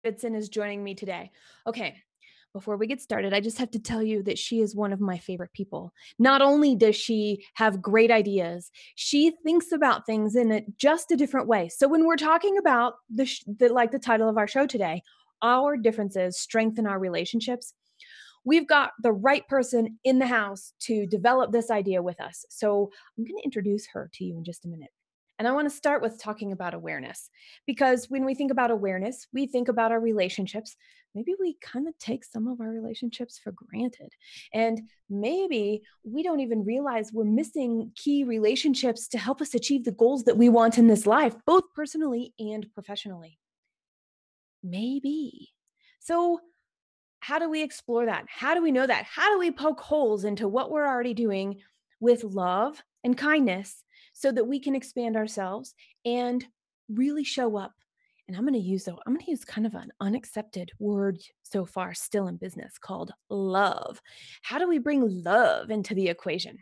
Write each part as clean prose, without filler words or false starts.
Davidson is joining me today. Okay, before we get started, I just have to tell you that she is one of my favorite people. Not only does she have great ideas, she thinks about things in just a different way. So when we're talking about the title of our show today, our differences strengthen our relationships. We've got the right person in the house to develop this idea with us. So I'm going to introduce her to you in just a minute. And I want to start with talking about awareness, because when we think about awareness, we think about our relationships. Maybe we kind of take some of our relationships for granted. And maybe we don't even realize we're missing key relationships to help us achieve the goals that we want in this life, both personally and professionally. Maybe. So, how do we explore that? How do we know that? How do we poke holes into what we're already doing with love and kindness so that we can expand ourselves and really show up? And I'm going to use kind of an unaccepted word so far still in business called love. How do we bring love into the equation?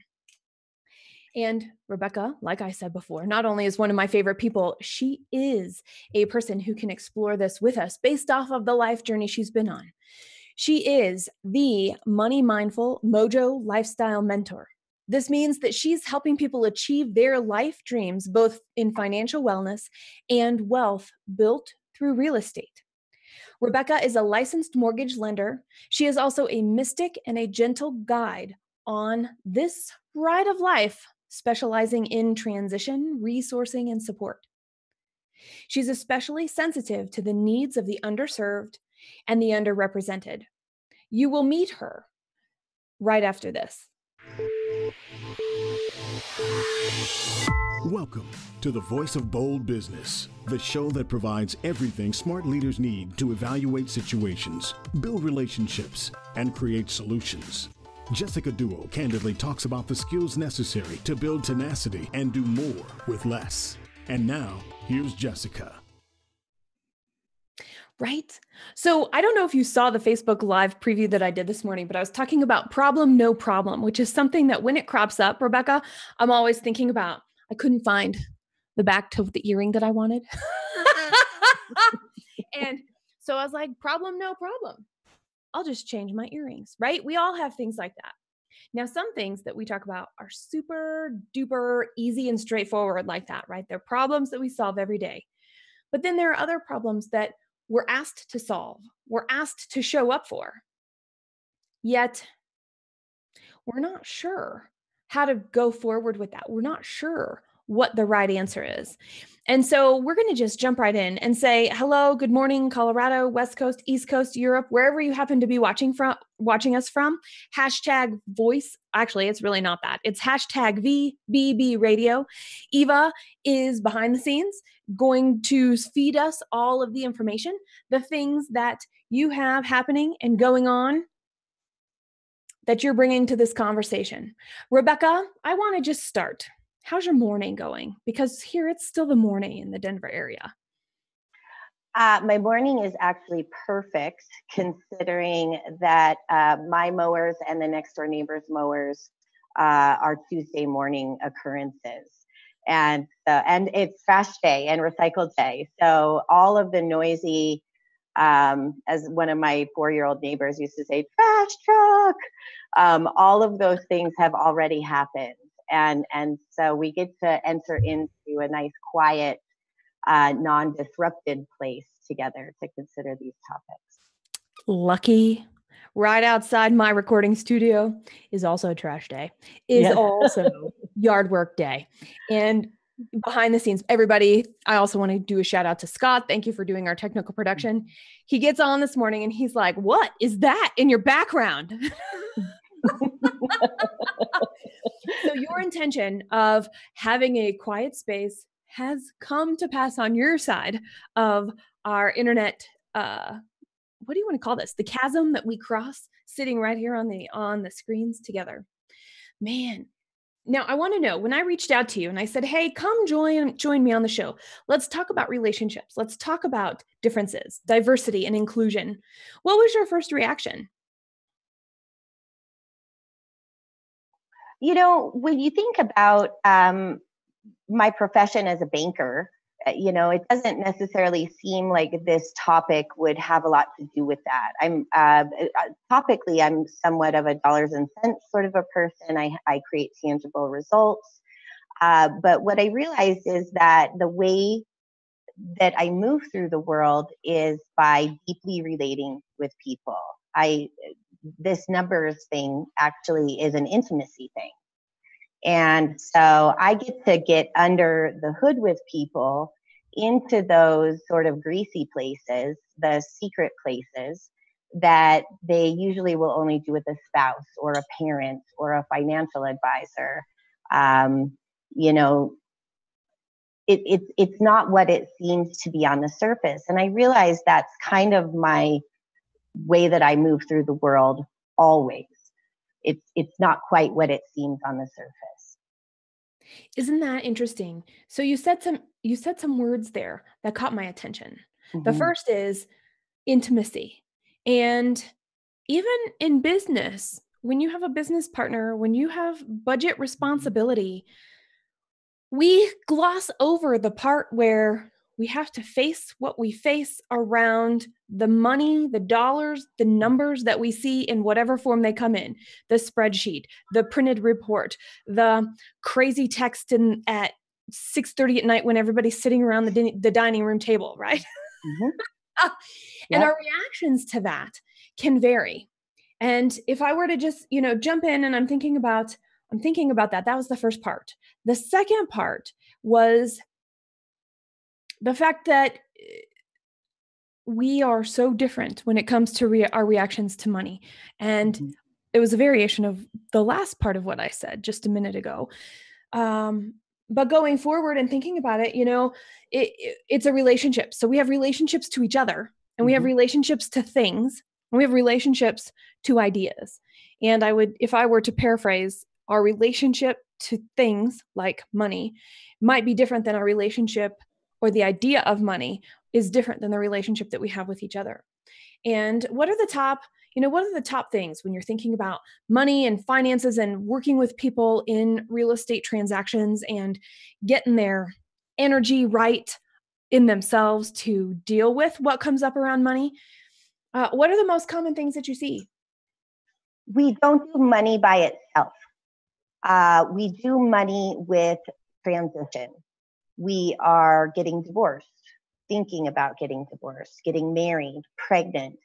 And Rebecca, like I said before, not only is one of my favorite people, she is a person who can explore this with us based off of the life journey she's been on. She is the money mindful Mojo lifestyle mentor. This means that she's helping people achieve their life dreams, both in financial wellness and wealth built through real estate. Rebecca is a licensed mortgage lender. She is also a mystic and a gentle guide on this ride of life, specializing in transition, resourcing, and support. She's especially sensitive to the needs of the underserved and the underrepresented. You will meet her right after this. Welcome to the Voice of Bold Business, the show that provides everything smart leaders need to evaluate situations, build relationships, and create solutions. Jessica Dewell candidly talks about the skills necessary to build tenacity and do more with less. And now, here's Jessica. Right? So I don't know if you saw the Facebook Live preview that I did this morning, but I was talking about problem, no problem, which is something that when it crops up, Rebecca, I'm always thinking about. I couldn't find the back to the earring that I wanted. And so I was like, problem, no problem. I'll just change my earrings, right? We all have things like that. Now, some things that we talk about are super duper easy and straightforward like that, right? They're problems that we solve every day. But then there are other problems that we're asked to solve, we're asked to show up for. Yet, we're not sure how to go forward with that. We're not sure what the right answer is. And so we're going to just jump right in and say, hello, good morning, Colorado, West Coast, East Coast, Europe, wherever you happen to be watching us from. Hashtag voice. Actually, it's really not that. It's hashtag VBB radio. Eva is behind the scenes going to feed us all of the information, the things that you have happening and going on that you're bringing to this conversation. Rebecca, I want to just start. How's your morning going? Because here it's still the morning in the Denver area. My morning is actually perfect, considering that my mowers and the next door neighbor's mowers are Tuesday morning occurrences. And it's trash day and recycle day. So all of the noisy, as one of my 4-year-old neighbors used to say, trash truck, all of those things have already happened. And so we get to enter into a nice, quiet, non-disrupted place together to consider these topics. Lucky. Right outside my recording studio is also trash day, also yard work day. And behind the scenes, everybody, I also want to do a shout out to Scott. Thank you for doing our technical production. He gets on this morning and he's like, what is that in your background? So your intention of having a quiet space has come to pass on your side of our internet. What do you want to call this? The chasm that we cross sitting right here on the screens together. Man. Now I want to know, when I reached out to you and I said, hey, come join me on the show. Let's talk about relationships. Let's talk about differences, diversity, and inclusion. What was your first reaction? You know, when you think about my profession as a banker, it doesn't necessarily seem like this topic would have a lot to do with that. Topically, I'm somewhat of a dollars and cents sort of a person. I create tangible results. But what I realized is that the way that I move through the world is by deeply relating with people. This numbers thing actually is an intimacy thing. And so I get under the hood with people into those sort of greasy places, the secret places that they usually will only do with a spouse or a parent or a financial advisor. You know, it's not what it seems to be on the surface. And I realize that's kind of my way that I move through the world always. It's not quite what it seems on the surface. Isn't that interesting? So you said some words there that caught my attention. The Mm-hmm. first is intimacy. And even in business, when you have a business partner, when you have budget responsibility, we gloss over the part where we have to face what we face around the money, the dollars, the numbers that we see in whatever form they come in, the spreadsheet, the printed report, the crazy text at 6:30 at night when everybody's sitting around the dining room table, right? Mm-hmm. And Yep. our reactions to that can vary. And if I were to just, jump in and I'm thinking about that, that was the first part. The second part was the fact that we are so different when it comes to our reactions to money. And Mm-hmm. it was a variation of the last part of what I said just a minute ago. But going forward and thinking about it, it's a relationship. So we have relationships to each other, and we have Mm-hmm. relationships to things, and we have relationships to ideas. And if I were to paraphrase, our relationship to things like money might be different than our relationship, or the idea of money is different than the relationship that we have with each other. And what are the top things when you're thinking about money and finances and working with people in real estate transactions and getting their energy right in themselves to deal with what comes up around money? What are the most common things that you see? We don't do money by itself. We do money with transition. We are getting divorced, thinking about getting divorced, getting married, pregnant,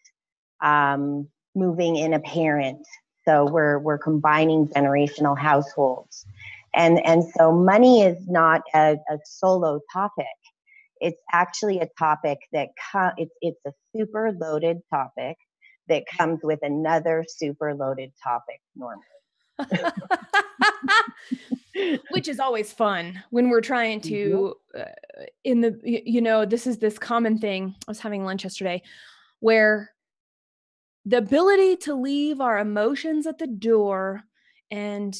moving in a parent. So we're combining generational households. And so money is not a solo topic. It's actually a topic that it's a super loaded topic that comes with another super loaded topic normally. Which is always fun when we're trying to, this is this common thing. I was having lunch yesterday where the ability to leave our emotions at the door and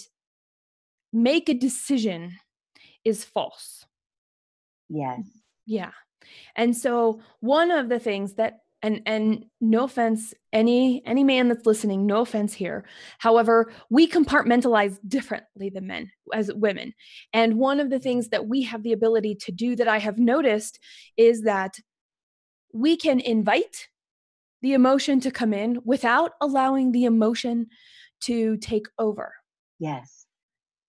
make a decision is false. Yes. Yeah. And so one of the things that, and no offense, any man that's listening, no offense here. However, we compartmentalize differently than men as women. And one of the things that we have the ability to do that I have noticed is that we can invite the emotion to come in without allowing the emotion to take over. Yes.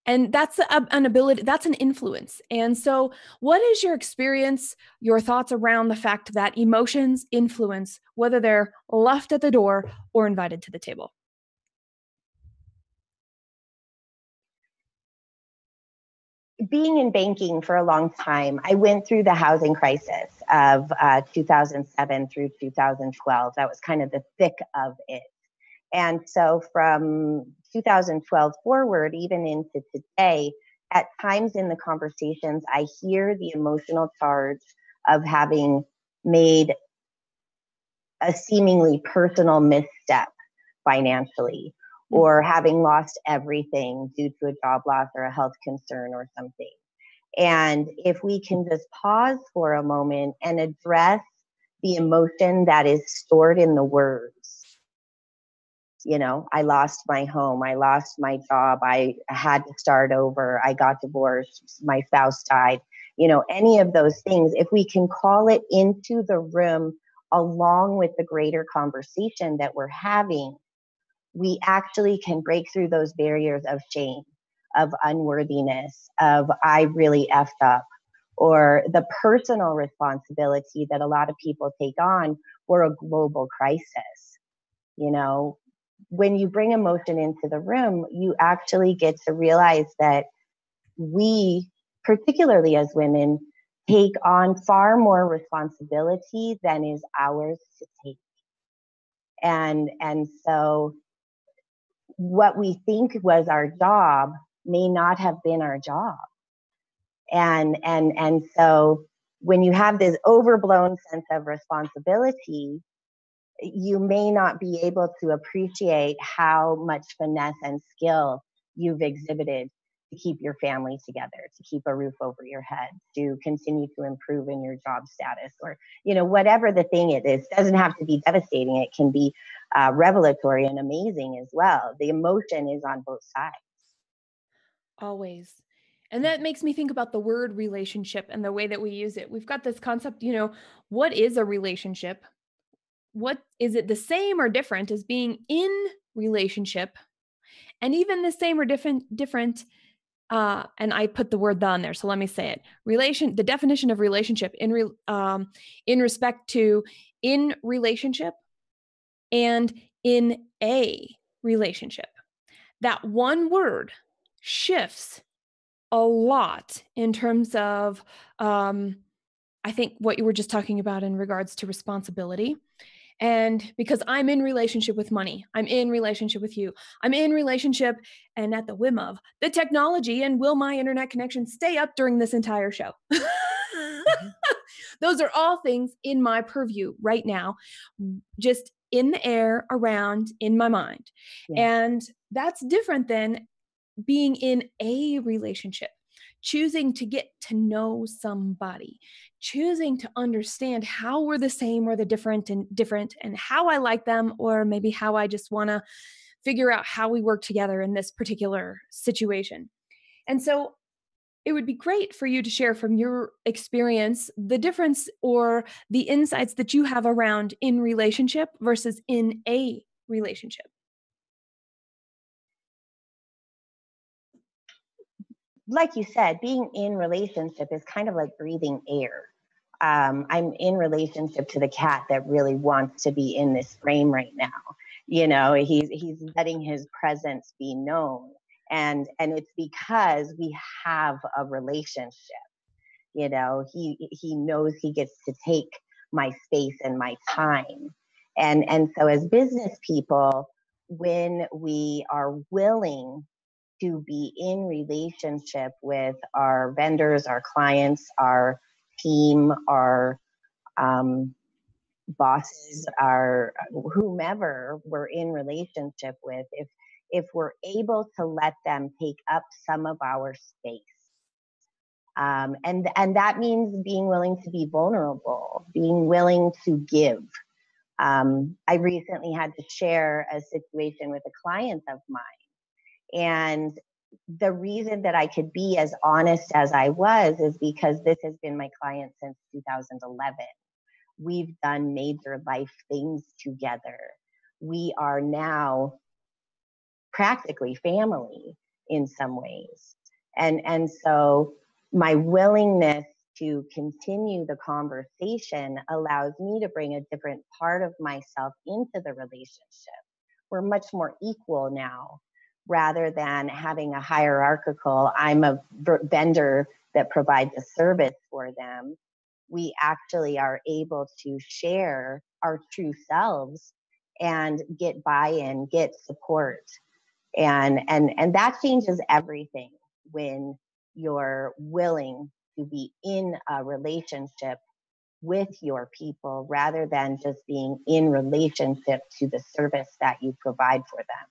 And that's an ability, that's an influence. And so what is your experience, your thoughts around the fact that emotions influence whether they're left at the door or invited to the table? Being in banking for a long time, I went through the housing crisis of 2007 through 2012. That was kind of the thick of it. And so from 2012 forward, even into today, at times in the conversations, I hear the emotional charge of having made a seemingly personal misstep financially, or having lost everything due to a job loss or a health concern or something. And if we can just pause for a moment and address the emotion that is stored in the words, I lost my home, I lost my job, I had to start over, I got divorced, my spouse died. any of those things, if we can call it into the room along with the greater conversation that we're having, we actually can break through those barriers of shame, of unworthiness, of I really effed up, or the personal responsibility that a lot of people take on for a global crisis. When you bring emotion into the room, you actually get to realize that we, particularly as women, take on far more responsibility than is ours to take. And so what we think was our job may not have been our job. And so when you have this overblown sense of responsibility, you may not be able to appreciate how much finesse and skill you've exhibited to keep your family together, to keep a roof over your head, to continue to improve in your job status, or whatever the thing it is. It doesn't have to be devastating. It can be revelatory and amazing as well. The emotion is on both sides. Always. And that makes me think about the word relationship and the way that we use it. We've got this concept, what is a relationship? What is it the same or different as being in relationship? And even the same or different, and I put the word "the" on there, so let me say it. The definition of relationship in respect to in relationship and in a relationship. That one word shifts a lot in terms of, I think, what you were just talking about in regards to responsibility. And because I'm in relationship with money, I'm in relationship with you, I'm in relationship and at the whim of the technology, and will my internet connection stay up during this entire show? Those are all things in my purview right now, just in the air, around, in my mind. Yeah. And that's different than being in a relationship, choosing to get to know somebody, choosing to understand how we're the same or the different, and how I like them, or maybe how I just want to figure out how we work together in this particular situation. And so it would be great for you to share from your experience the difference or the insights that you have around in relationship versus in a relationship. Like you said, being in relationship is kind of like breathing air. I'm in relationship to the cat that really wants to be in this frame right now. He's letting his presence be known. And it's because we have a relationship. He knows he gets to take my space and my time. And so as business people, when we are willing to be in relationship with our vendors, our clients, our team, our bosses, our whomever we're in relationship with, if we're able to let them take up some of our space. And that means being willing to be vulnerable, being willing to give. I recently had to share a situation with a client of mine. And the reason that I could be as honest as I was is because this has been my client since 2011. We've done major life things together. We are now practically family in some ways. And so my willingness to continue the conversation allows me to bring a different part of myself into the relationship. We're much more equal now, rather than having a hierarchical, I'm a vendor that provides a service for them. We actually are able to share our true selves and get buy-in, get support. And that changes everything when you're willing to be in a relationship with your people rather than just being in relationship to the service that you provide for them.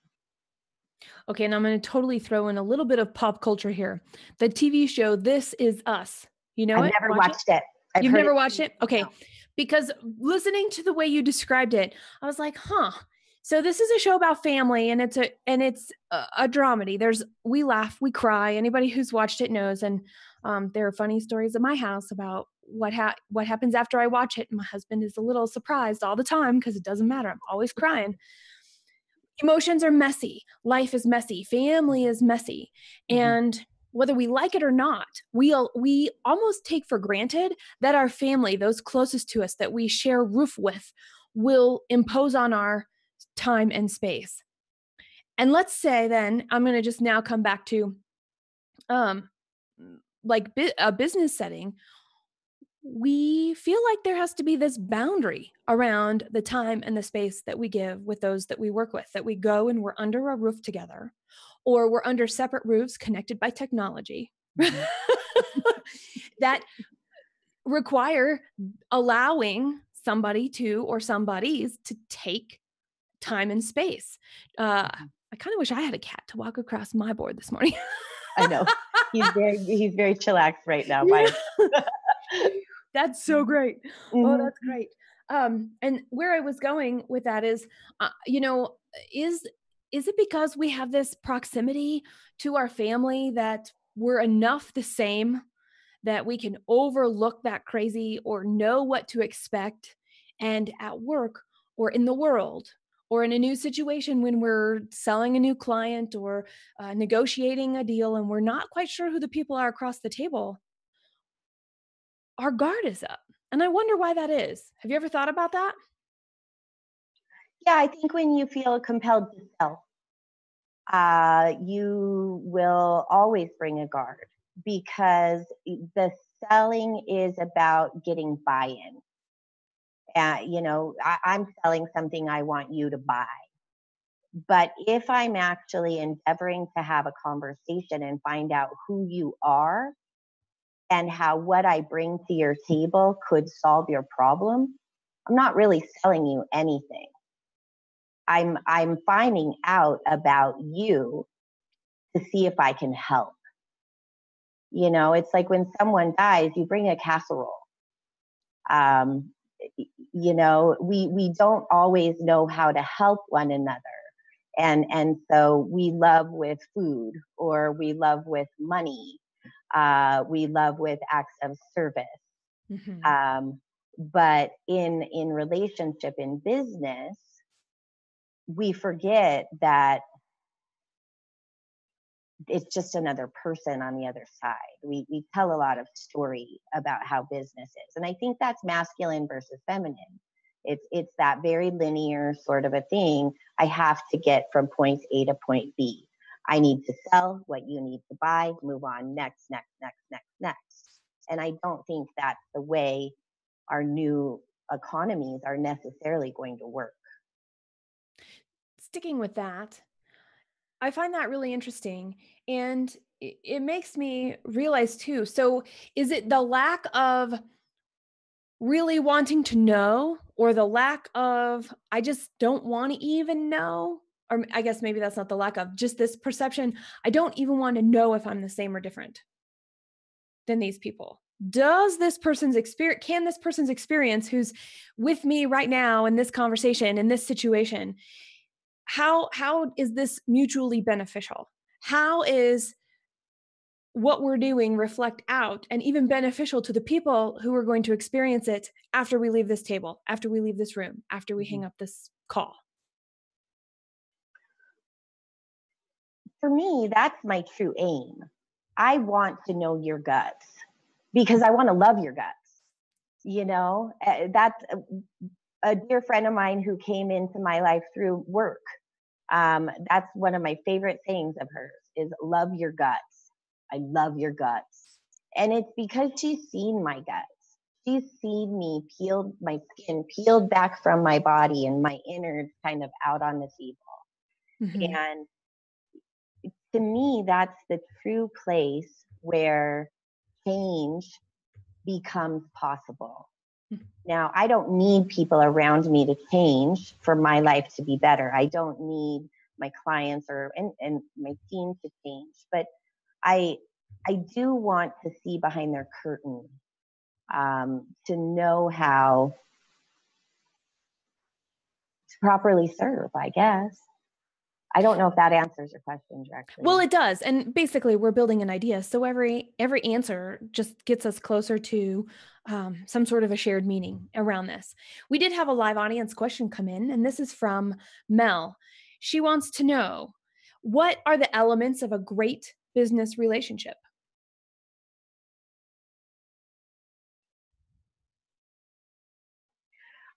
Okay, and I'm going to totally throw in a little bit of pop culture here. The TV show This Is Us. You know I've it? never watched it. You've never watched it? Okay. No. Because listening to the way you described it, I was like, So this is a show about family, and it's a dramedy. We laugh, we cry. Anybody who's watched it knows. And there are funny stories at my house about what happens after I watch it. And my husband is a little surprised all the time because it doesn't matter. I'm always crying. Emotions are messy. Life is messy. Family is messy. And whether we like it or not, we almost take for granted that our family, those closest to us that we share a roof with, will impose on our time and space. And let's say then, I'm going to just now come back to a business setting. We feel like there has to be this boundary around the time and the space that we give with those that we work with, that we go and we're under a roof together, or we're under separate roofs connected by technology that require allowing somebody to, or somebodies to take time and space. I kind of wish I had a cat to walk across my board this morning. I know. He's very chillaxed right now. Yeah. That's so great. Oh, that's Mm-hmm. great. And where I was going with that is, is it because we have this proximity to our family that we're enough the same that we can overlook that crazy or know what to expect? And at work or in the world or in a new situation, when we're selling a new client or negotiating a deal and we're not quite sure who the people are across the table, our guard is up. And I wonder why that is. Have you ever thought about that? Yeah, I think when you feel compelled to sell, you will always bring a guard, because the selling is about getting buy-in. I'm selling something I want you to buy. But if I'm actually endeavoring to have a conversation and find out who you are and how what I bring to your table could solve your problem, I'm not really selling you anything. I'm finding out about you to see if I can help. It's like when someone dies, you bring a casserole. Um, we don't always know how to help one another. And so we love with food, or we love with money. We love with acts of service. Mm-hmm. But in relationship, in business, we forget that it's just another person on the other side. We tell a lot of story about how business is. And I think that's masculine versus feminine. It's that very linear sort of a thing. I have to get from point A to point B. I need to sell what you need to buy, move on, next. And I don't think that's the way our new economies are necessarily going to work. Sticking with that, I find that really interesting. And it makes me realize too. So is it the lack of really wanting to know, or the lack of, I just don't want to even know? Or I guess maybe that's not the lack of, just this perception. I don't even want to know if I'm the same or different than these people. Can this person's experience, who's with me right now in this conversation, in this situation, how is this mutually beneficial? How is what we're doing reflect out and even beneficial to the people who are going to experience it after we leave this table, after we leave this room, after we hang up this call? For me, that's my true aim. I want to know your guts because I want to love your guts. That's a dear friend of mine who came into my life through work. That's one of my favorite sayings of hers is love your guts. I love your guts. And it's because she's seen my guts. She's seen me my skin peeled back from my body and my innards kind of out on the table. Mm-hmm. And to me, that's the true place where change becomes possible. Now, I don't need people around me to change for my life to be better. I don't need my clients and my team to change, but I do want to see behind their curtain, to know how properly serve, I guess. I don't know if that answers your question directly. Well, it does. And basically we're building an idea. So every answer just gets us closer to some sort of a shared meaning around this. We did have a live audience question come in, and this is from Mel. She wants to know, what are the elements of a great business relationship?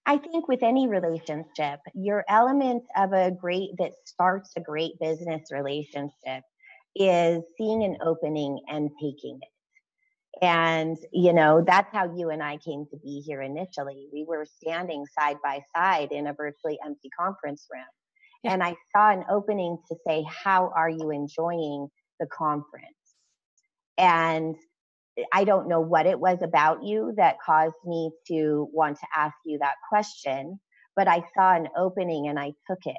I think with any relationship, your elements of that starts a great business relationship is seeing an opening and taking it. And, that's how you and I came to be here initially. We were standing side by side in a virtually empty conference room. Yeah. And I saw an opening to say, how are you enjoying the conference? And I don't know what it was about you that caused me to want to ask you that question, but I saw an opening and I took it.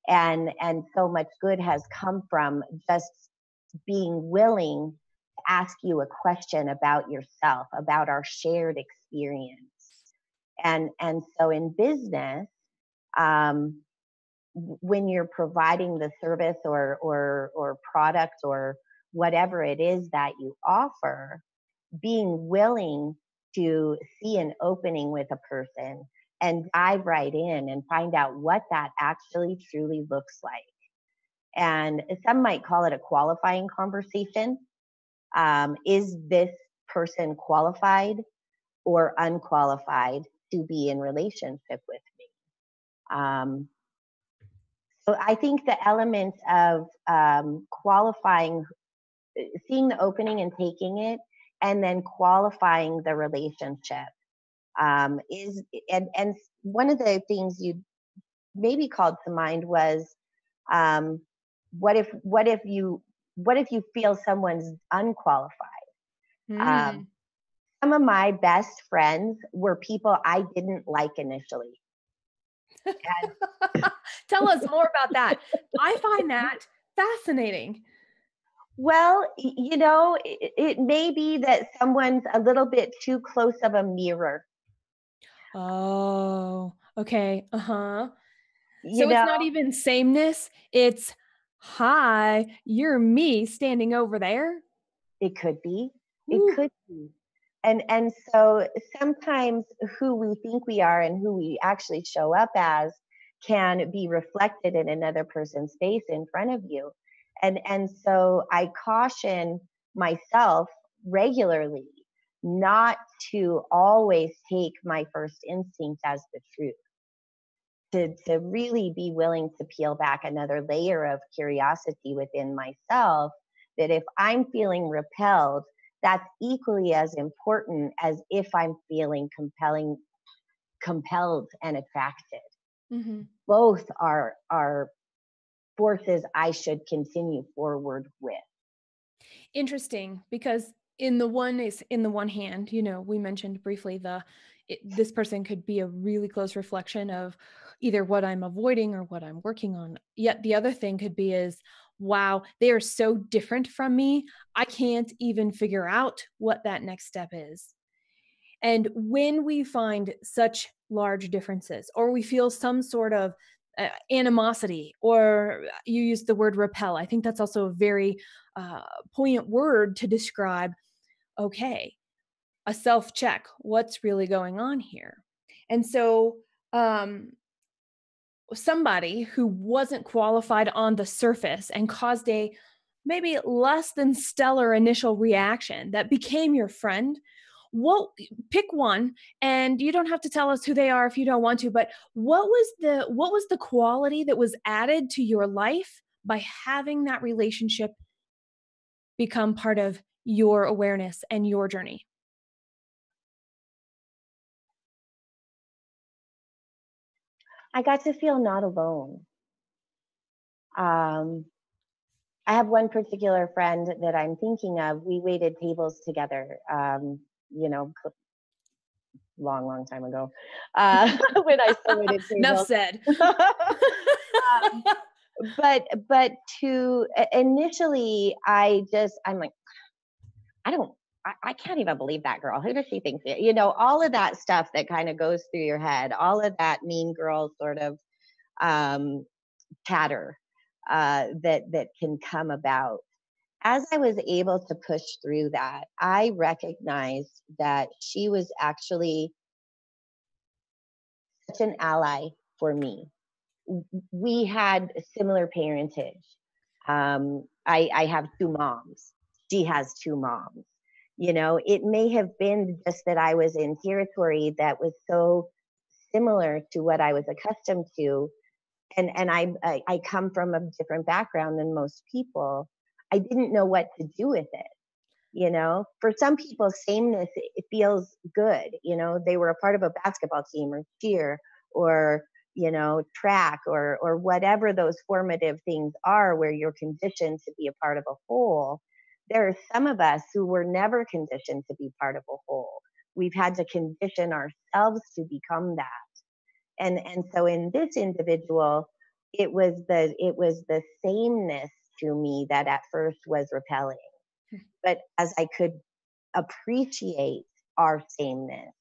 And so much good has come from just being willing to ask you a question about yourself, about our shared experience. And so in business, when you're providing the service or product or whatever it is that you offer, being willing to see an opening with a person and dive right in and find out what that actually truly looks like. And some might call it a qualifying conversation. Is this person qualified or unqualified to be in relationship with me? So I think the elements of qualifying, seeing the opening and taking it, and then qualifying the relationship is, and one of the things you maybe called to mind was, what if you feel someone's unqualified? Mm. Some of my best friends were people I didn't like initially. Tell us more about that. I find that fascinating. Well, it may be that someone's a little bit too close of a mirror. Oh, okay. Uh-huh. You So it's know, not even sameness. It's, hi, you're me standing over there. it could be. It Ooh. could be. And so sometimes who we think we are and who we actually show up as can be reflected in another person's face in front of you. And so I caution myself regularly not to always take my first instinct as the truth. To really be willing to peel back another layer of curiosity within myself, that if I'm feeling repelled, that's equally as important as if I'm feeling compelled and attracted. Mm-hmm. Both are forces I should continue forward with. Interesting, because in the one hand, we mentioned briefly this person could be a really close reflection of either what I'm avoiding or what I'm working on. Yet the other thing could be is, wow, they are so different from me. I can't even figure out what that next step is. And when we find such large differences, or we feel some sort of animosity, or you use the word repel, I think that's also a very poignant word to describe, okay, a self check, what's really going on here? And so, somebody who wasn't qualified on the surface and caused a maybe less than stellar initial reaction that became your friend, what pick one, and you don't have to tell us who they are if you don't want to, but what was the quality that was added to your life by having that relationship become part of your awareness and your journey? I got to feel not alone. I have one particular friend that I'm thinking of. We waited tables together, long time ago, when I still waited Enough tables. said. But to initially, I'm like, I can't even believe that girl. Who does she think? All of that stuff that kind of goes through your head, all of that mean girl sort of chatter that can come about. As I was able to push through that, I recognized that she was actually such an ally for me. We had similar parentage. I have two moms. She has two moms. You know, it may have been just that I was in territory that was so similar to what I was accustomed to, and I come from a different background than most people. I didn't know what to do with it. You know, for some people, sameness, it feels good. You know, they were a part of a basketball team or cheer or, you know, track or whatever those formative things are where you're conditioned to be a part of a whole. There are some of us who were never conditioned to be part of a whole. We've had to condition ourselves to become that. And so in this individual, it was the sameness to me that at first was repelling. But as I could appreciate our sameness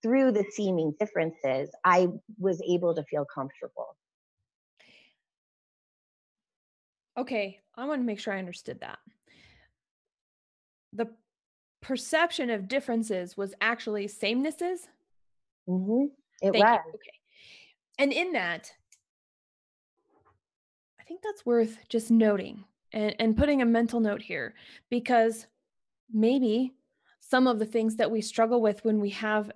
through the seeming differences, I was able to feel comfortable. Okay, I want to make sure I understood that. The perception of differences was actually samenesses? Hmm. It Thank you. was. Okay. And in that, I think that's worth just noting and putting a mental note here, because maybe some of the things that we struggle with when we have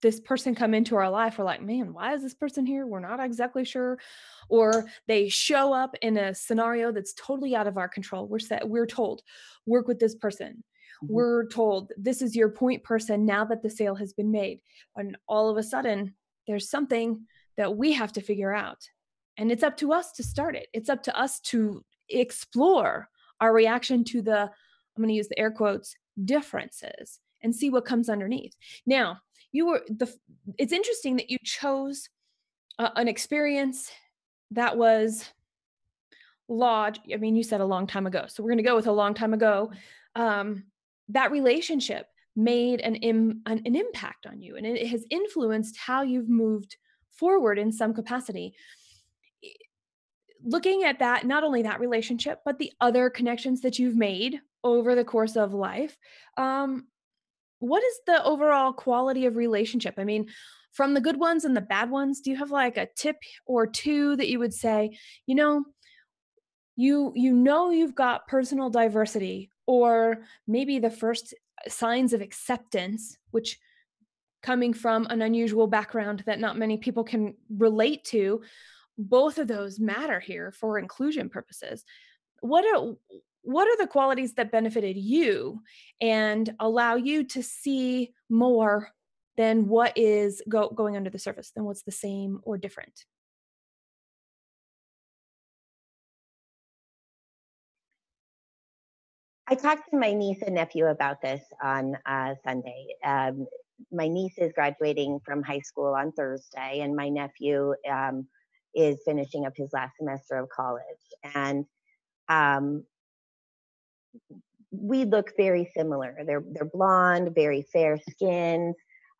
this person come into our life, we're like, man, why is this person here? We're not exactly sure. Or they show up in a scenario that's totally out of our control. We're told, work with this person. Mhm. We're told this is your point person now that the sale has been made. And all of a sudden, there's something that we have to figure out. And it's up to us to start it. It's up to us to explore our reaction to the, I'm going to use the air quotes, differences and see what comes underneath. Now, it's interesting that you chose an experience that was lodged. I mean, you said a long time ago, so we're going to go with a long time ago. Um, that relationship made an impact on you, and it has influenced how you've moved forward in some capacity. Looking at that, not only that relationship, but the other connections that you've made over the course of life, um, what is the overall quality of relationship? I mean, from the good ones and the bad ones, do you have like a tip or two that you would say, you know, you know you've got personal diversity, or maybe the first signs of acceptance, which coming from an unusual background that not many people can relate to, both of those matter here for inclusion purposes. What are the qualities that benefited you and allow you to see more than what is going under the surface, than what's the same or different? I talked to my niece and nephew about this on Sunday. My niece is graduating from high school on Thursday, and my nephew is finishing up his last semester of college. And um, we look very similar. They're blonde, very fair skinned.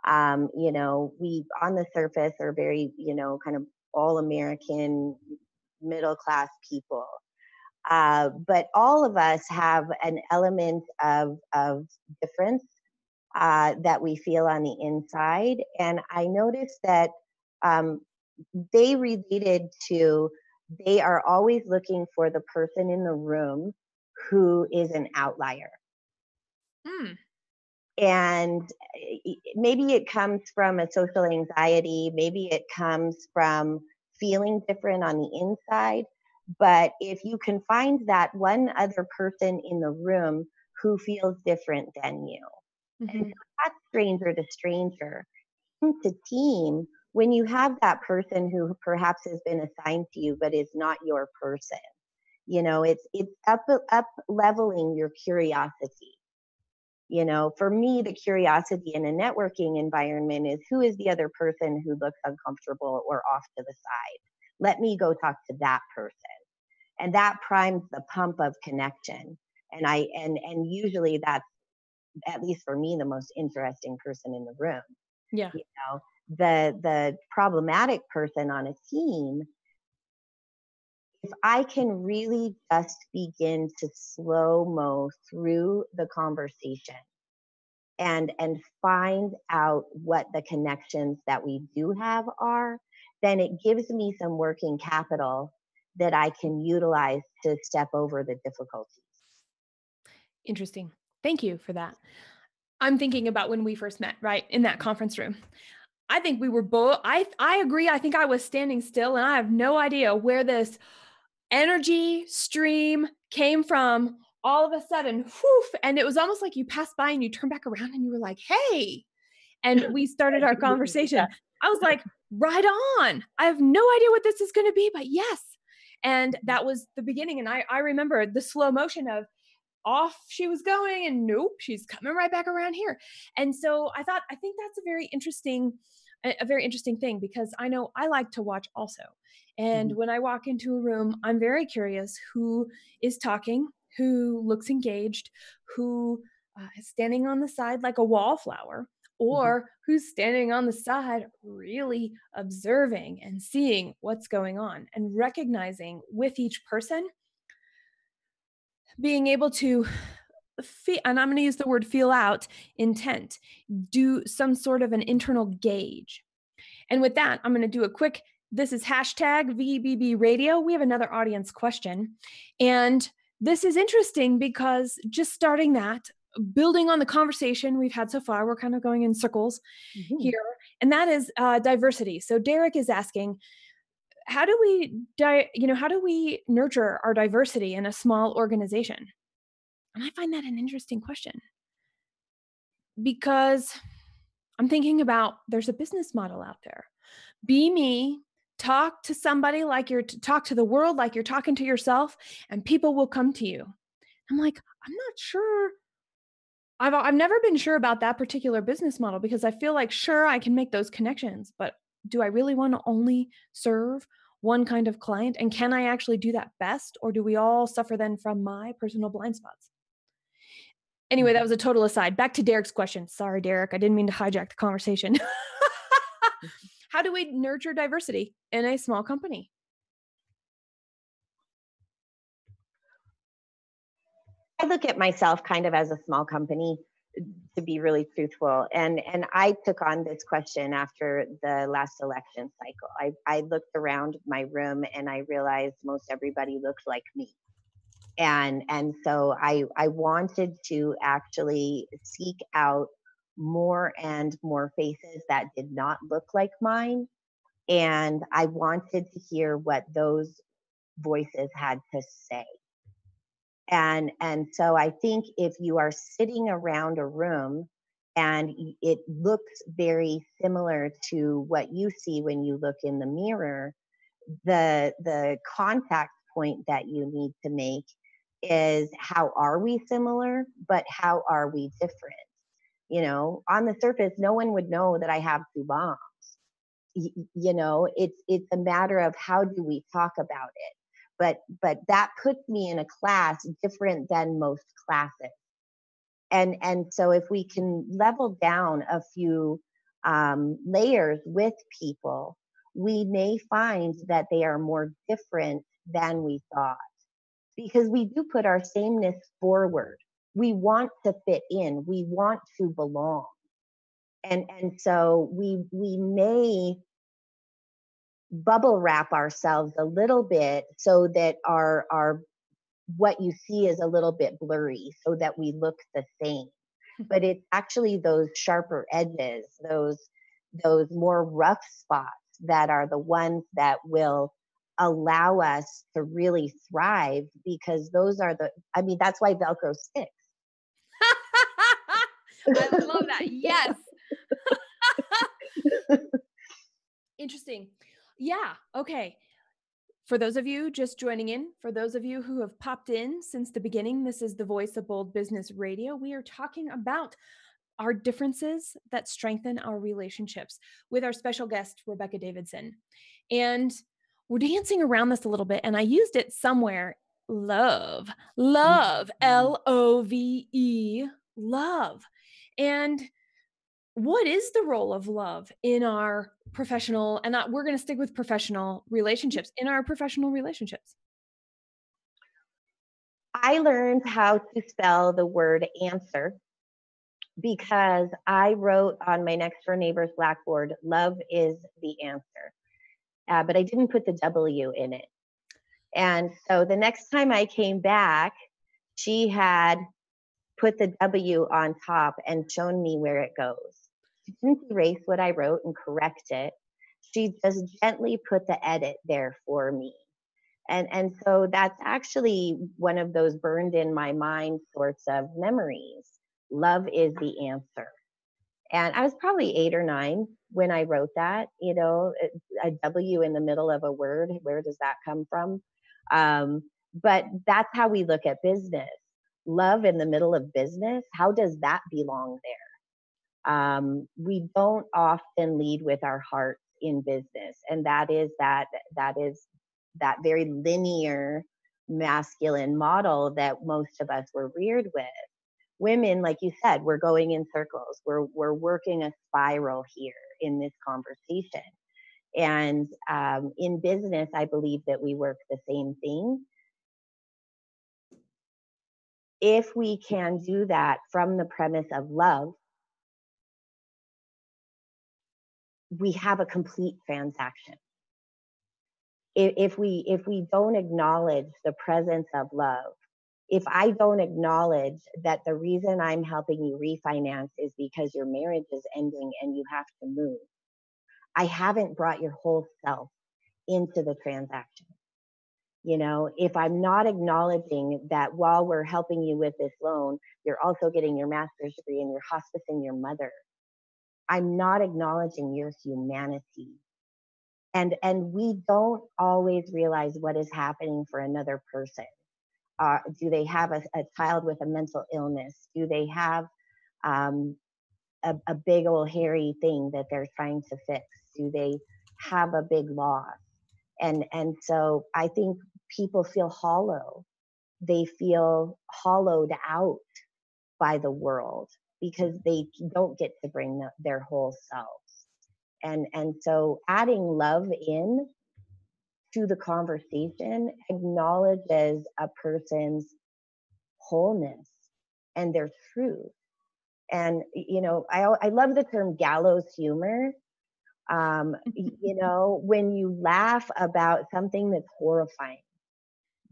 You know, we on the surface are very, you know, kind of all American middle class people. But all of us have an element of difference that we feel on the inside. And I noticed that um, they related to, they are always looking for the person in the room who is an outlier. Mm, And maybe it comes from a social anxiety, maybe it comes from feeling different on the inside. But if you can find that one other person in the room who feels different than you, and mhm. so that's stranger to stranger, team to team, when you have that person who perhaps has been assigned to you but is not your person, you know, it's up leveling your curiosity. You know, for me, the curiosity in a networking environment is, who is the other person who looks uncomfortable or off to the side? Let me go talk to that person. And that primes the pump of connection. And usually that's, at least for me, the most interesting person in the room. Yeah. You know, the problematic person on a team, if I can really just begin to slow mo through the conversation and find out what the connections that we do have are, then it gives me some working capital that I can utilize to step over the difficulties. Interesting. Thank you for that. I'm thinking about when we first met, right, in that conference room. I think we were both, I agree. I think I was standing still and I have no idea where this energy stream came from all of a sudden. Whew, and it was almost like you passed by and you turned back around and you were like, hey, and we started our Yeah. conversation. I was like, right on. I have no idea what this is going to be, but yes. And that was the beginning. And I remember the slow motion of off she was going and nope, she's coming right back around here. And so I think that's a very interesting thing, because I know I like to watch also. And Mhm. when I walk into a room, I'm very curious who is talking, who looks engaged, who is standing on the side like a wallflower, Mhm. or who's standing on the side really observing and seeing what's going on and recognizing with each person, being able to feel, and I'm going to use the word feel out intent, do some sort of an internal gauge. And with that, I'm going to do a quick, this is hashtag VBB radio. We have another audience question. And this is interesting because just starting that, building on the conversation we've had so far, we're kind of going in circles Mhm. here. And that is diversity. So Derek is asking, how do we, how do we nurture our diversity in a small organization? And I find that an interesting question, because I'm thinking about, there's a business model out there. Be me, talk to somebody like talk to the world like you're talking to yourself, and people will come to you. I'm like, I'm not sure. I've never been sure about that particular business model, because I feel like, sure, I can make those connections, but do I really want to only serve one kind of client? And can I actually do that best? Or do we all suffer then from my personal blind spots? Anyway, that Mhm. was a total aside. Back to Derek's question. Sorry, Derek. I didn't mean to hijack the conversation. How do we nurture diversity in a small company? I look at myself kind of as a small company, to be really truthful. And I took on this question after the last election cycle. I looked around my room and I realized most everybody looked like me. And so I wanted to actually seek out more and more faces that did not look like mine. And I wanted to hear what those voices had to say. And so I think if you are sitting around a room and it looks very similar to what you see when you look in the mirror, the contact point that you need to make is, how are we similar, but how are we different? You know, on the surface, no one would know that I have two moms. You know, it's a matter of how do we talk about it. But that puts me in a class different than most classes. And so if we can level down a few layers with people, we may find that they are more different than we thought, because we do put our sameness forward. We want to fit in, we want to belong. And so we may bubble wrap ourselves a little bit so that our what you see is a little bit blurry, so that we look the same. But it's actually those sharper edges, those more rough spots, that are the ones that will allow us to really thrive, because those are the, I mean, that's why Velcro sticks. I love that. Yes. Interesting. Yeah. Okay. For those of you just joining in, for those of you who have popped in since the beginning, this is the Voice of Bold Business Radio. We are talking about our differences that strengthen our relationships with our special guest, Rebecca Davidson. And we're dancing around this a little bit, and I used it somewhere. Love, love, Mhm. Love, love. And what is the role of love in our professional, and we're going to stick with professional relationships, in our professional relationships? I learned how to spell the word answer because I wrote on my next door neighbor's blackboard, love is the answer. But I didn't put the W in it. And so the next time I came back, she had put the W on top and shown me where it goes. She didn't erase what I wrote and correct it. She just gently put the edit there for me. And so that's actually one of those burned in my mind sorts of memories. Love is the answer. And I was probably 8 or 9 when I wrote that, a W in the middle of a word. Where does that come from? But that's how we look at business. Love in the middle of business, how does that belong there? We don't often lead with our hearts in business. And that is that very linear masculine model that most of us were reared with. Women, like you said, we're going in circles. We're working a spiral here in this conversation. And in business, I believe that we work the same thing. If we can do that from the premise of love, we have a complete transaction. If we don't acknowledge the presence of love, if I don't acknowledge that the reason I'm helping you refinance is because your marriage is ending and you have to move, I haven't brought your whole self into the transaction. If I'm not acknowledging that while we're helping you with this loan, you're also getting your master's degree and you're hospicing your mother, I'm not acknowledging your humanity. And we don't always realize what is happening for another person. Do they have a child with a mental illness? Do they have a big old hairy thing that they're trying to fix? Do they have a big loss? And so I think people feel hollow. They feel hollowed out by the world because they don't get to bring their whole selves. And so adding love in to the conversation acknowledges a person's wholeness and their truth. And I love the term gallows humor. When you laugh about something that's horrifying,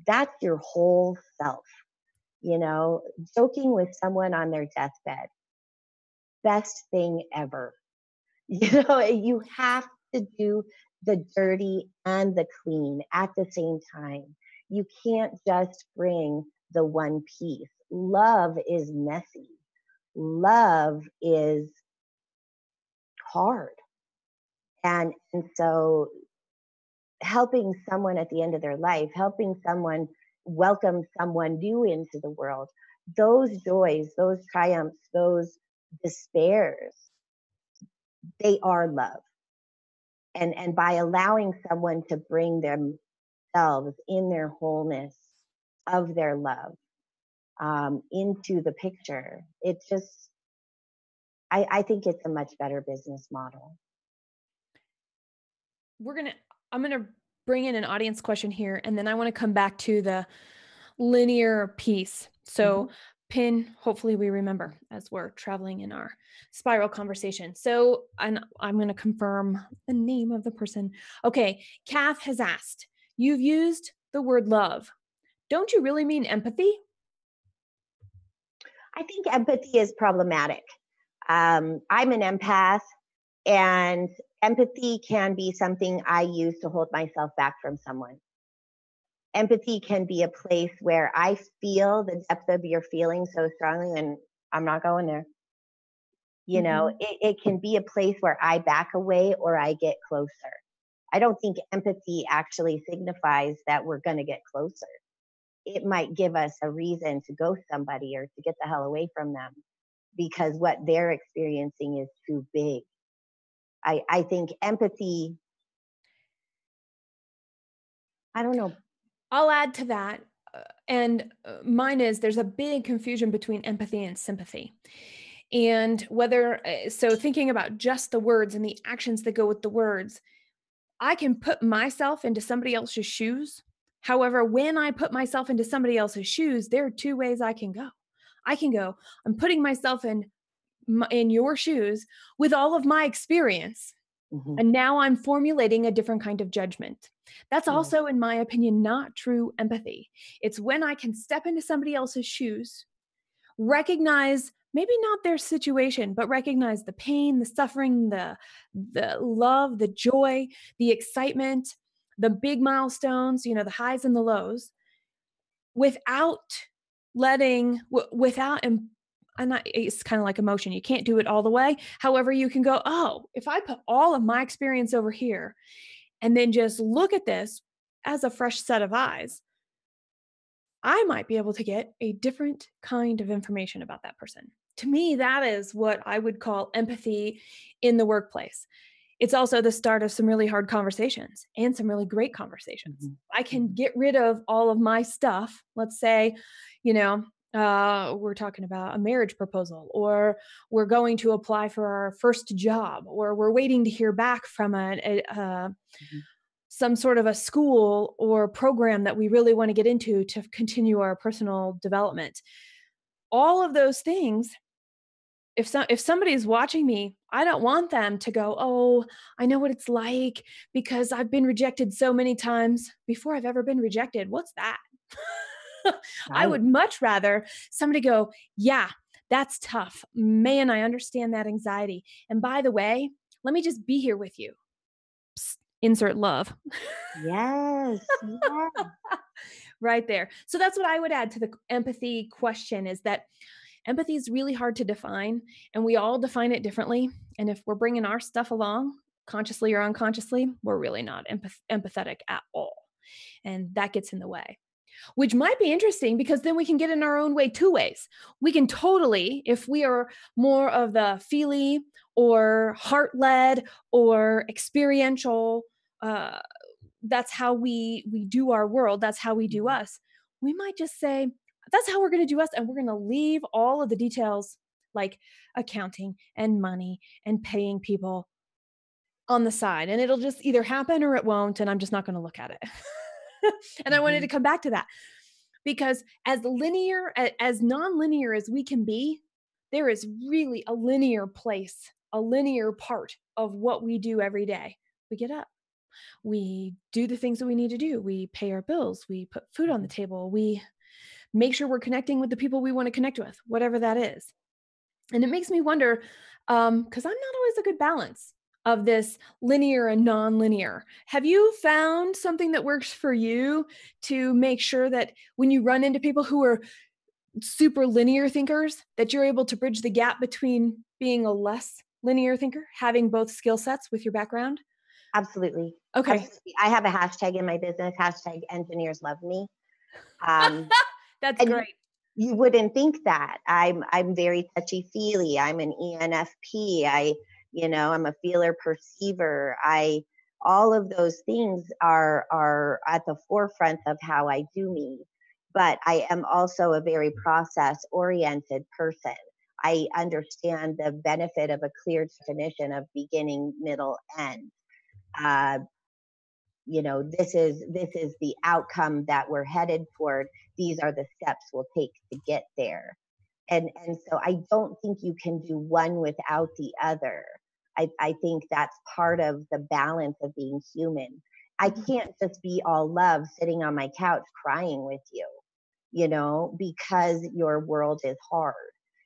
that's your whole self. Joking with someone on their deathbed, best thing ever. You have to do the dirty and the clean at the same time. You can't just bring the one piece. Love is messy. Love is hard. And so helping someone at the end of their life, helping someone welcome someone new into the world, those joys, those triumphs, those despairs, they are love. And by allowing someone to bring themselves in their wholeness of their love into the picture, it just, I think it's a much better business model. I'm going to bring in an audience question here, and then I want to come back to the linear piece. So pin, hopefully we remember as we're traveling in our spiral conversation. So I'm going to confirm the name of the person. Okay. Kath has asked, you've used the word love. Don't you really mean empathy? I think empathy is problematic. I'm an empath, and empathy can be something I use to hold myself back from someone. Empathy can be a place where I feel the depth of your feelings so strongly, and I'm not going there. It can be a place where I back away or I get closer. I don't think empathy actually signifies that we're going to get closer. It might give us a reason to ghost somebody or to get the hell away from them because what they're experiencing is too big. I think empathy, I don't know. I'll add to that. And mine is there's a big confusion between empathy and sympathy. And so thinking about just the words and the actions that go with the words, I can put myself into somebody else's shoes. However, when I put myself into somebody else's shoes, there are two ways I can go. I can go, I'm putting myself in your shoes with all of my experience. Mhm. And now I'm formulating a different kind of judgment. That's Yeah. also, in my opinion, not true empathy. It's when I can step into somebody else's shoes, recognize maybe not their situation, but recognize the pain, the suffering, the love, the joy, the excitement, the big milestones, the highs and the lows, without without and it's kind of like emotion. You can't do it all the way. However, you can go, oh, if I put all of my experience over here and then just look at this as a fresh set of eyes, I might be able to get a different kind of information about that person. To me, that is what I would call empathy in the workplace. It's also the start of some really hard conversations and some really great conversations. Mhm. I can Mhm. get rid of all of my stuff. Let's say, we're talking about a marriage proposal, or we're going to apply for our first job, or we're waiting to hear back from Mhm. some sort of a school or program that we really want to get into to continue our personal development. All of those things, if somebody's watching me, I don't want them to go, "Oh, I know what it's like because I've been rejected so many times before I've ever been rejected. What's that?" I Right. would much rather somebody go, "Yeah, that's tough. Man, I understand that anxiety. And by the way, let me just be here with you." Psst, insert love. Yes. Yes. Right there. So that's what I would add to the empathy question, is that empathy is really hard to define, and we all define it differently. And if we're bringing our stuff along, consciously or unconsciously, we're really not empathetic at all. And that gets in the way, which might be interesting because then we can get in our own way two ways. We can totally, if we are more of the feely or heart led or experiential, uh, that's how we do our world, that's how we do Mhm. us. We might just say, that's how we're going to do us, and we're going to leave all of the details like accounting and money and paying people on the side, and it'll just either happen or it won't, and I'm just not going to look at it. And I wanted to Mhm. come back to that because as non-linear as we can be, there is really a linear place, a linear part of what we do every day. We get up, we do the things that we need to do. We pay our bills. We put food on the Mhm. table. We make sure we're connecting with the people we want to connect with, whatever that is. And it makes me wonder, because I'm not always a good balance of this linear and non-linear. Have you found something that works for you to make sure that when you run into people who are super linear thinkers, that you're able to bridge the gap between being a less linear thinker, having both skill sets with your background? Absolutely. Okay. Absolutely. I have a hashtag in my business, hashtag engineers love me. Um, That's and great. you wouldn't think that. I'm very touchy feely. I'm an ENFP. I'm a feeler perceiver. I All of those things are at the forefront of how I do me. But I am also a very process oriented person. I understand the benefit of a clear definition of beginning, middle, end. Uh, this is the outcome that we're headed toward. These are the steps we'll take to get there. And so I don't think you can do one without the other. I think that's part of the balance of being human. I Mhm. can't just be all love sitting on my couch crying with you, because your world is hard.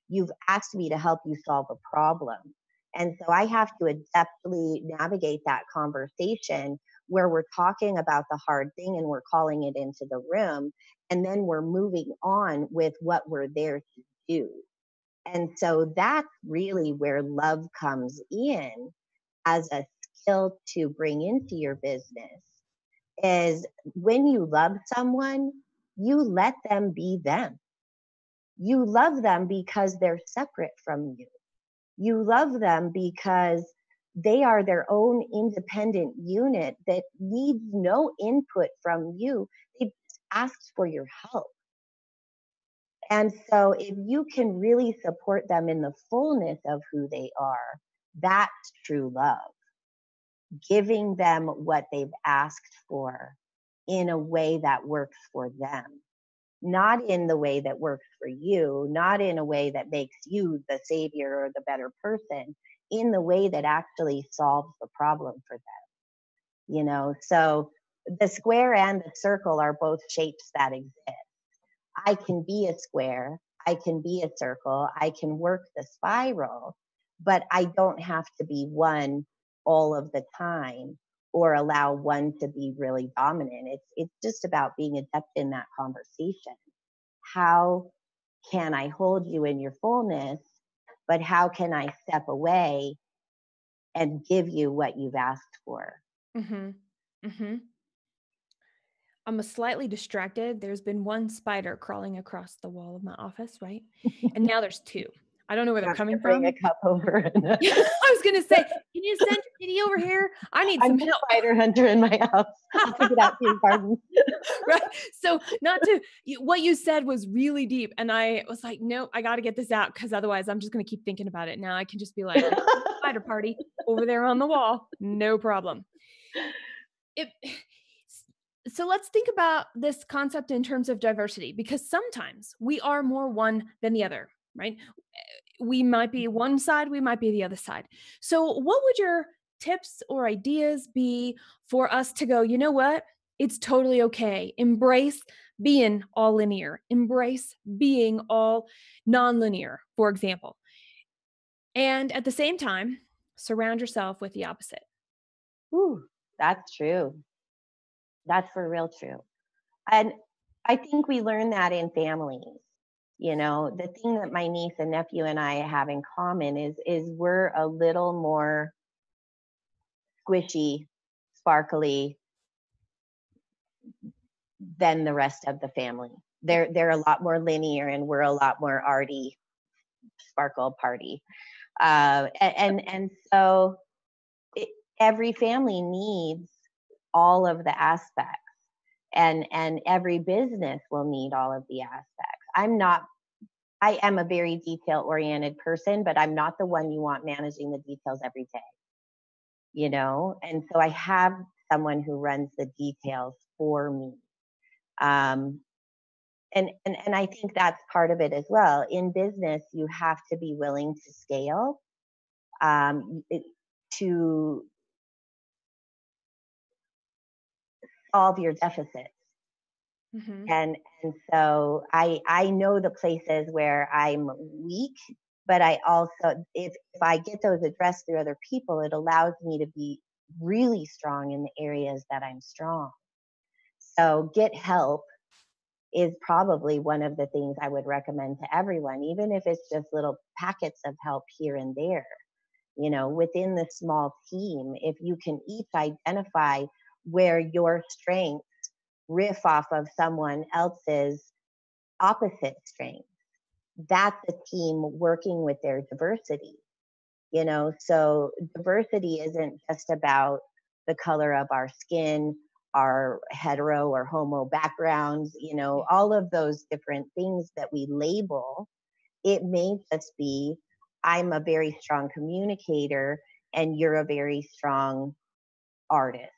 You've asked me to help you solve a problem. And so I have to adeptly navigate that conversation where we're talking about the hard thing and we're calling it into the room. And then we're moving on with what we're there to do. And so that's really where love comes in as a skill to bring into your business, is when you love someone, you let them be them. You love them because they're separate from you. You love them because they are their own independent unit that needs no input from you. They just asked for your help. And so if you can really support them in the fullness of who they are, that's true love. Giving them what they've asked for in a way that works for them, not in the way that works for you, not in a way that makes you the savior or the better person, in the way that actually solves the problem for them. So the square and the circle are both shapes that exist. I can be a square, I can be a circle, I can work the spiral, but I don't have to be one all of the time or allow one to be really dominant. It's just about being adept in that conversation. How can I hold you in your fullness, but how can I step away and give you what you've asked for? Mm-hmm. Mm-hmm. I'm slightly distracted. There's been one spider crawling across the wall of my office, right? And now there's two. I don't know where they're coming Bring a from. cup over. I was going to say, can you send Kitty over here? I need some I'm the help. spider hunter in my house. I'll take it out to your garden. Right. So what you said was really deep. And I was like, no, I got to get this out because otherwise I'm just going to keep thinking about it. Now I can just be like, spider party over there on the wall. No problem. So let's think about this concept in terms of diversity, because sometimes we are more one than the other, right? We might be one side, we might be the other side. So what would your tips or ideas be for us to go, you know what? It's totally okay. Embrace being all linear. Embrace being all nonlinear, for example. And at the same time, surround yourself with the opposite. Ooh, that's true. That's for real true. And I think we learn that in families. The thing that my niece and nephew and I have in common is we're a little more squishy, sparkly than the rest of the family. They're a lot more linear, and we're a lot more arty, sparkle party. And so every family needs all of the aspects, and every business will need all of the aspects. I am a very detail oriented person, but I'm not the one you want managing the details every day, and so I have someone who runs the details for me. And I think that's part of it as well. In business, you have to be willing to scale, to solve your deficits. Mm-hmm. And so I know the places where I'm weak, but I also, if I get those addressed through other people, it allows me to be really strong in the areas that I'm strong. So get help is probably one of the things I would recommend to everyone, even if it's just little packets of help here and there. Within the small team, if you can each identify where your strengths riff off of someone else's opposite strengths, that's a team working with their diversity. So diversity isn't just about the color of our skin, our hetero or homo backgrounds, all of those different things that we label. It may just be, I'm a very strong communicator and you're a very strong artist.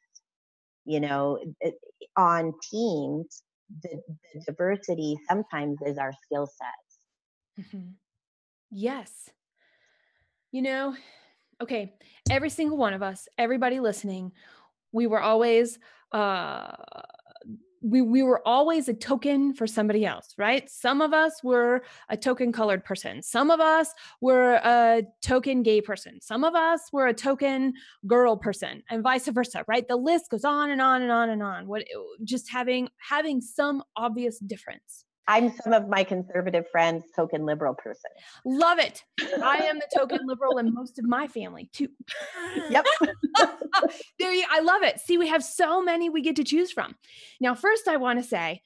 On teams, the diversity sometimes is our skill sets. Mm-hmm. Yes. Okay, every single one of us, everybody listening, we were always uh we were always a token for somebody else, right? Some of us were a token colored person. Some of us were a token gay person. Some of us were a token girl person, and vice versa, right? The list goes on and on and on and on. Just having some obvious difference. I'm some of my conservative friends' token liberal person. Love it. I am the token liberal in most of my family too. Yep. I love it. See, we have so many we get to choose from. Now, first, I want to say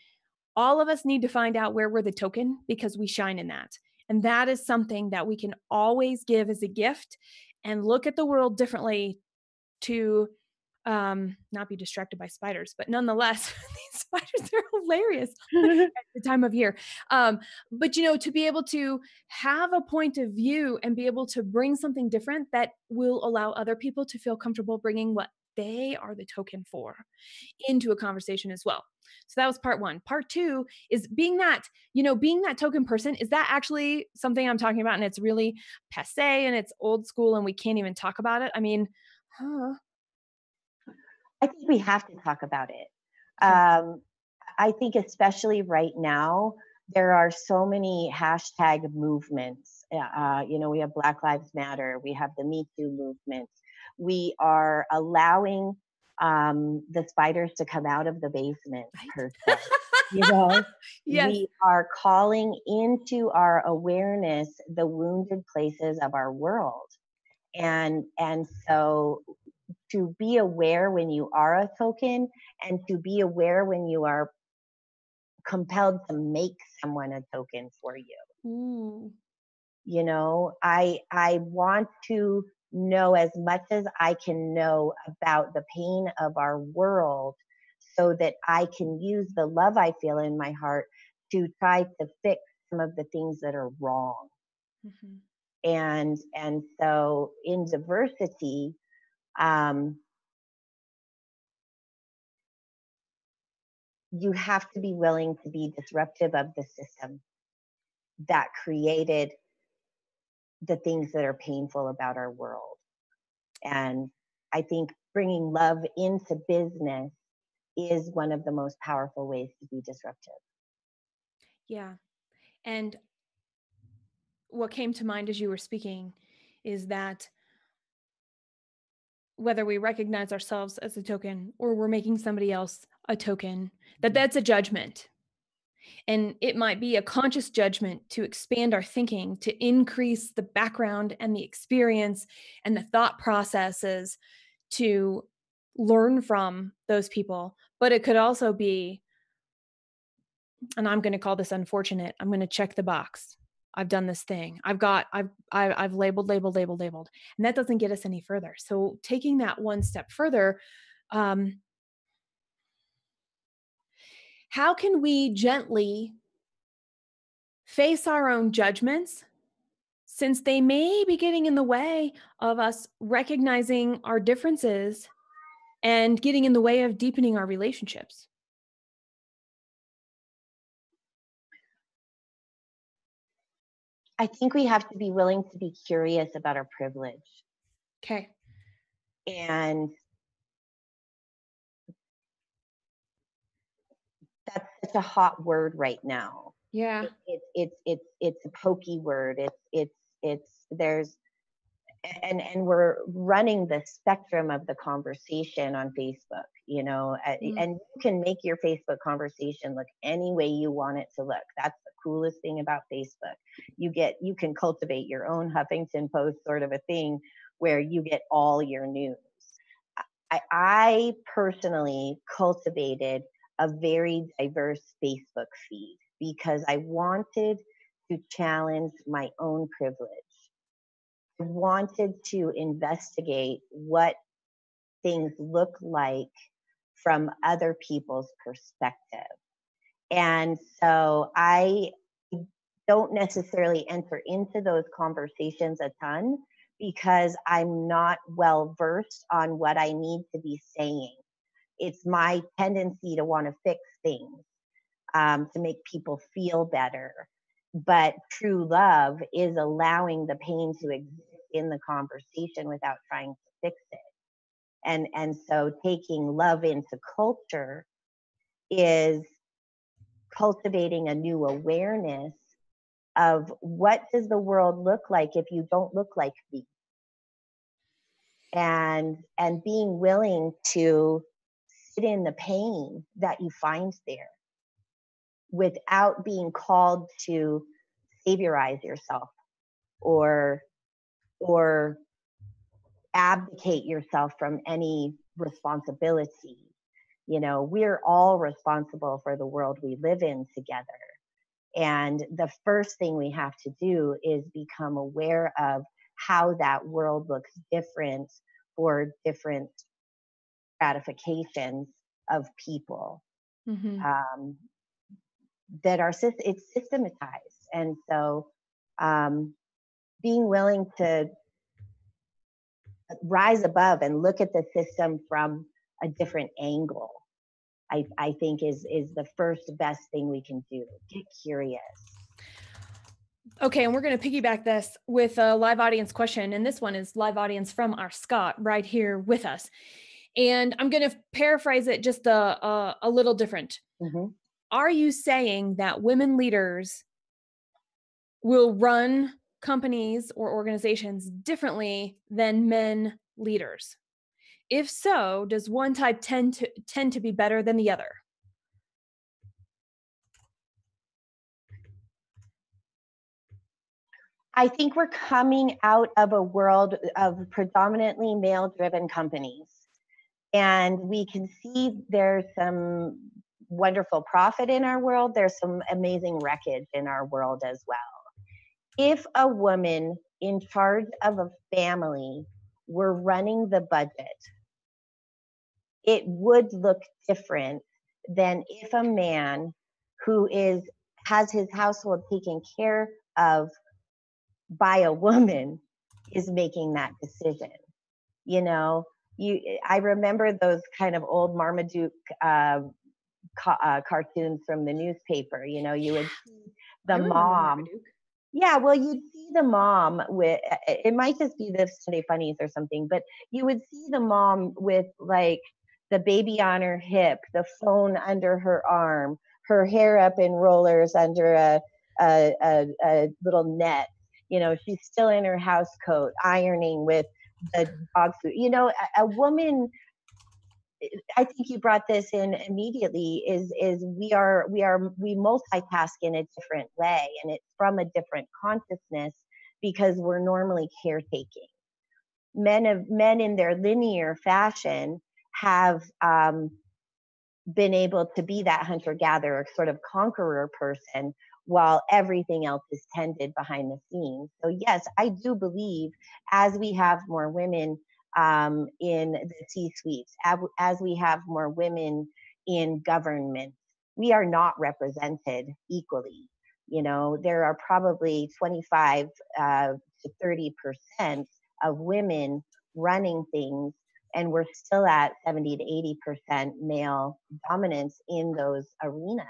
all of us need to find out where we're the token, because we shine in that. And that is something that we can always give as a gift and look at the world differently to not be distracted by spiders, but nonetheless, these spiders are hilarious at the time of year. But to be able to have a point of view and be able to bring something different that will allow other people to feel comfortable bringing what they are the token for into a conversation as well. So that was part one. Part two is being that token person. Is that actually something I'm talking about? And it's really passe and it's old school and we can't even talk about it. I mean, huh. I think we have to talk about it. Okay. I think especially right now, there are so many hashtag movements. We have Black Lives Matter, we have the Me Too movement. We are allowing the spiders to come out of the basement, per se. You know, Yes. we are calling into our awareness the wounded places of our world. And so to be aware when you are a token and to be aware when you are compelled to make someone a token for you. Ooh. I want to know as much as I can know about the pain of our world so that I can use the love I feel in my heart to try to fix some of the things that are wrong. Mhm. And so in diversity, you have to be willing to be disruptive of the system that created the things that are painful about our world. And I think bringing love into business is one of the most powerful ways to be disruptive. Yeah. And what came to mind as you were speaking is that whether we recognize ourselves as a token or we're making somebody else a token, that's a judgment. And it might be a conscious judgment to expand our thinking, to increase the background and the experience and the thought processes to learn from those people. But it could also be, and I'm going to call this unfortunate, I'm going to check the box. I've done this thing. I've labeled, and that doesn't get us any further. So taking that one step further, how can we gently face our own judgments since they may be getting in the way of us recognizing our differences and getting in the way of deepening our relationships? I think we have to be willing to be curious about our privilege. Okay. And that's such a hot word right now. Yeah. It's a pokey word. There's and we're running the spectrum of the conversation on Facebook, Mm. and you can make your Facebook conversation look any way you want it to look. That's the coolest thing about Facebook. You can cultivate your own Huffington Post sort of a thing where you get all your news. I personally cultivated a very diverse Facebook feed because I wanted to challenge my own privilege. I wanted to investigate what things look like from other people's perspective. And so I don't necessarily enter into those conversations a ton because I'm not well versed on what I need to be saying. It's my tendency to want to fix things, to make people feel better. But true love is allowing the pain to exist in the conversation without trying to fix it. And so taking love into culture is cultivating a new awareness of what does the world look like if you don't look like me, and being willing to sit in the pain that you find there without being called to saviorize yourself or or abdicate yourself from any responsibility. We're all responsible for the world we live in together. And the first thing we have to do is become aware of how that world looks different for different gratifications of people, Mm-hmm. um, that are, it's systematized. And so um, being willing to rise above and look at the system from a different angle, I think is the first best thing we can do. Get curious. Okay, and we're going to piggyback this with a live audience question. And this one is live audience from our Scott right here with us. And I'm going to paraphrase it just a little different. Mm-hmm. Are you saying that women leaders will run companies or organizations differently than men leaders? If so, does one type tend to be better than the other? I think we're coming out of a world of predominantly male-driven companies. And we can see there's some wonderful profit in our world. There's some amazing wreckage in our world as well. If a woman in charge of a family were running the budget, it would look different than if a man who has his household taken care of by a woman is making that decision. You know, I remember those kind of old Marmaduke cartoons from the newspaper. You know, you would see the mom. Yeah, well, you'd see the mom with, it might just be the Sunday Funnies or something, but you would see the mom with like the baby on her hip, the phone under her arm, her hair up in rollers under a little net. You know, she's still in her house coat, ironing with the dog food. You know, a woman, I think you brought this in immediately, is we multitask in a different way, and it's from a different consciousness because we're normally caretaking. Men in their linear fashion have been able to be that hunter-gatherer, sort of conqueror person, while everything else is tended behind the scenes. So yes, I do believe as we have more women in the C-suites, as we have more women in government, we are not represented equally. You know, there are probably 25 to 30% of women running things, and we're still at 70 to 80% male dominance in those arenas.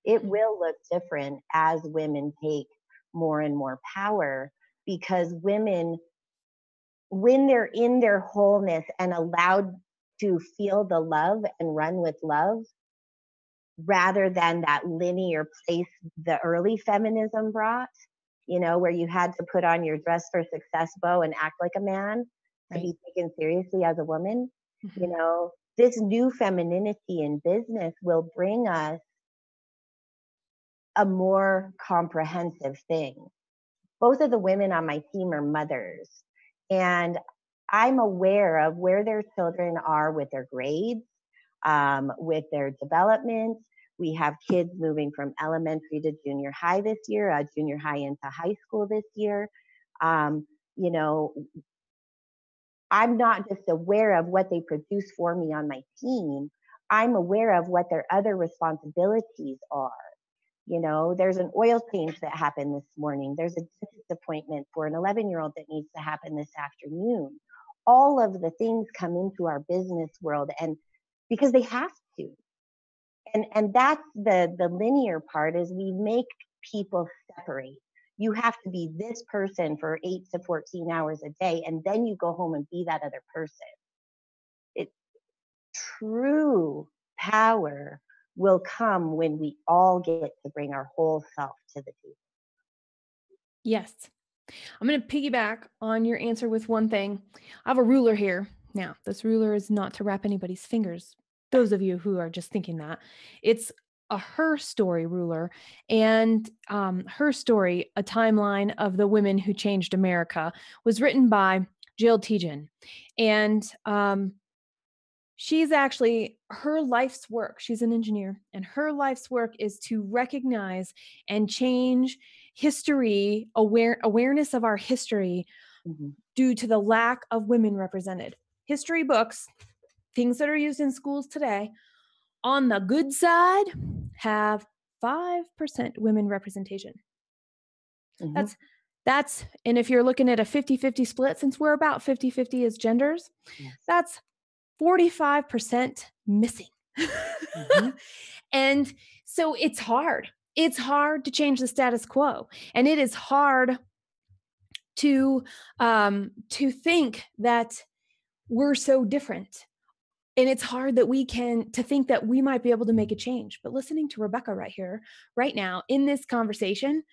It will look different as women take more and more power, because women, when they're in their wholeness and allowed to feel the love and run with love, rather than that linear place the early feminism brought, you know, where you had to put on your dress for success bow and act like a man to be taken seriously as a woman. Mm-hmm. You know, this new femininity in business will bring us a more comprehensive thing. Both of the women on my team are mothers, and I'm aware of where their children are with their grades, with their development. We have kids moving from elementary to junior high this year, junior high into high school this year. You know, I'm not just aware of what they produce for me on my team, I'm aware of what their other responsibilities are. You know, there's an oil change that happened this morning. There's a dentist appointment for an 11-year-old that needs to happen this afternoon. All of the things come into our business world, and because they have to. And that's the linear part, is we make people separate. You have to be this person for 8 to 14 hours a day, and then you go home and be that other person. True power will come when we all get to bring our whole self to the table. Yes. I'm going to piggyback on your answer with one thing. I have a ruler here. Now, this ruler is not to wrap anybody's fingers. Those of you who are just thinking that. It's a her story ruler, and her story, a timeline of the women who changed America, was written by Jill Tejan. And she's actually, her life's work, she's an engineer, and her life's work is to recognize and change history, awareness of our history, mm-hmm. due to the lack of women represented. History books, things that are used in schools today, on the good side, have 5% women representation. Mhm. And if you're looking at a 50-50 split, since we're about 50-50 as genders, Yes. that's 45% missing. Mhm. And so it's hard. It's hard to change the status quo. And it is hard to think that we're so different. And it's hard that to think that we might be able to make a change. But listening to Rebecca right here, right now, in this conversation,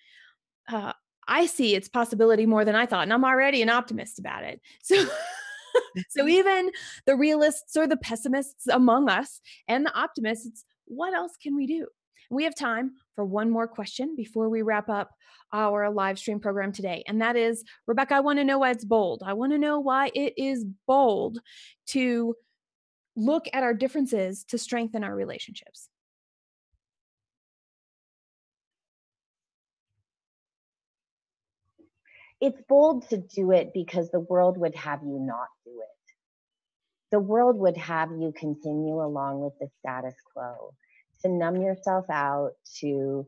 I see its possibility more than I thought. And I'm already an optimist about it. So even the realists or the pessimists among us and the optimists, what else can we do? We have time for one more question before we wrap up our live stream program today. And that is, Rebecca, I want to know why it's bold. I want to know why it is bold to look at our differences to strengthen our relationships. It's bold to do it because the world would have you not do it. The world would have you continue along with the status quo, to numb yourself out, to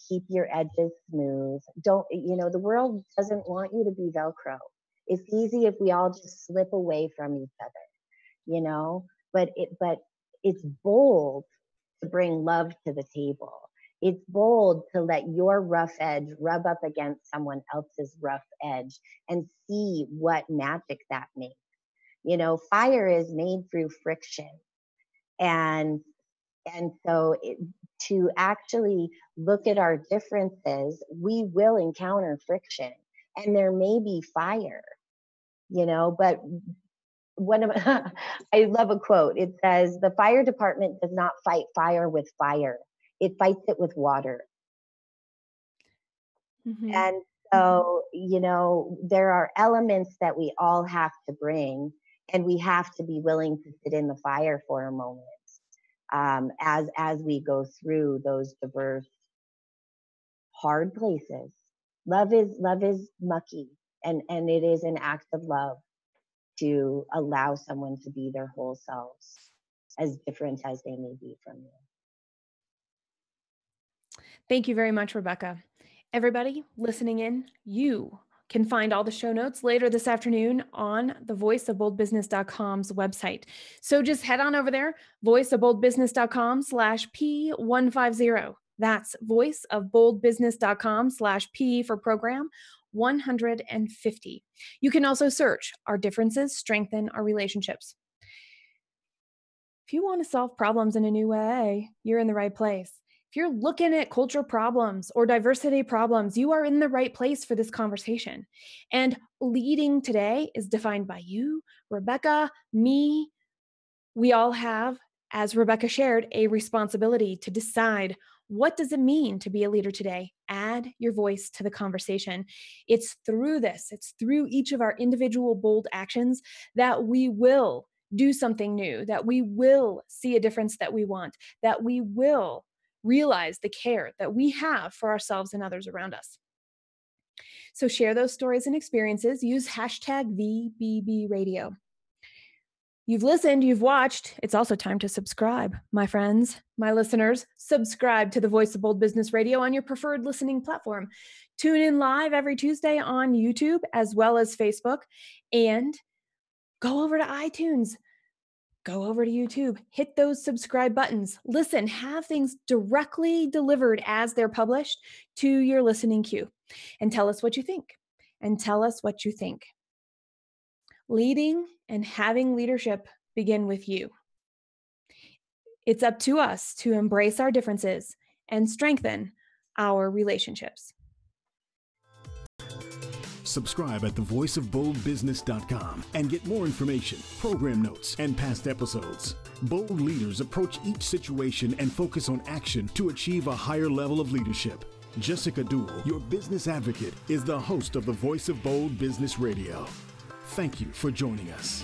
keep your edges smooth. The world doesn't want you to be Velcro. It's easy if we all just slip away from each other, but it's bold to bring love to the table. It's bold to let your rough edge rub up against someone else's rough edge and see what magic that makes. Fire is made through friction. And so to actually look at our differences, we will encounter friction and there may be fire, but I love a quote. It says, the fire department does not fight fire with fire. It fights it with water. Mm-hmm. And so, there are elements that we all have to bring, and we have to be willing to sit in the fire for a moment as we go through those diverse, hard places. Love is mucky, and it is an act of love to allow someone to be their whole selves, as different as they may be from you. Thank you very much, Rebecca. Everybody listening in, you can find all the show notes later this afternoon on the voiceofboldbusiness.com's website. So just head on over there, voiceofboldbusiness.com/P150. That's voiceofboldbusiness.com/P for program 150. You can also search Our Differences Strengthen Our Relationships. If you want to solve problems in a new way, you're in the right place. If you're looking at culture problems or diversity problems, you are in the right place for this conversation. And leading today is defined by you, Rebecca, me. We all have, as Rebecca shared, a responsibility to decide, what does it mean to be a leader today? Add your voice to the conversation. It's through each of our individual bold actions that we will do something new, that we will see a difference that we want, that we will realize the care that we have for ourselves and others around us. So share those stories and experiences. Use #VBBRadio. You've listened, you've watched. It's also time to subscribe, my friends, my listeners. Subscribe to the Voice of Bold Business Radio on your preferred listening platform. Tune in live every Tuesday on YouTube as well as Facebook. And go over to iTunes. Go over to YouTube, hit those subscribe buttons, listen, have things directly delivered as they're published to your listening queue, and tell us what you think. Leading and having leadership begin with you. It's up to us to embrace our differences and strengthen our relationships. Subscribe at thevoiceofboldbusiness.com and get more information, program notes, and past episodes. Bold leaders approach each situation and focus on action to achieve a higher level of leadership. Jessica Dewell, your business advocate, is the host of the Voice of Bold Business Radio. Thank you for joining us.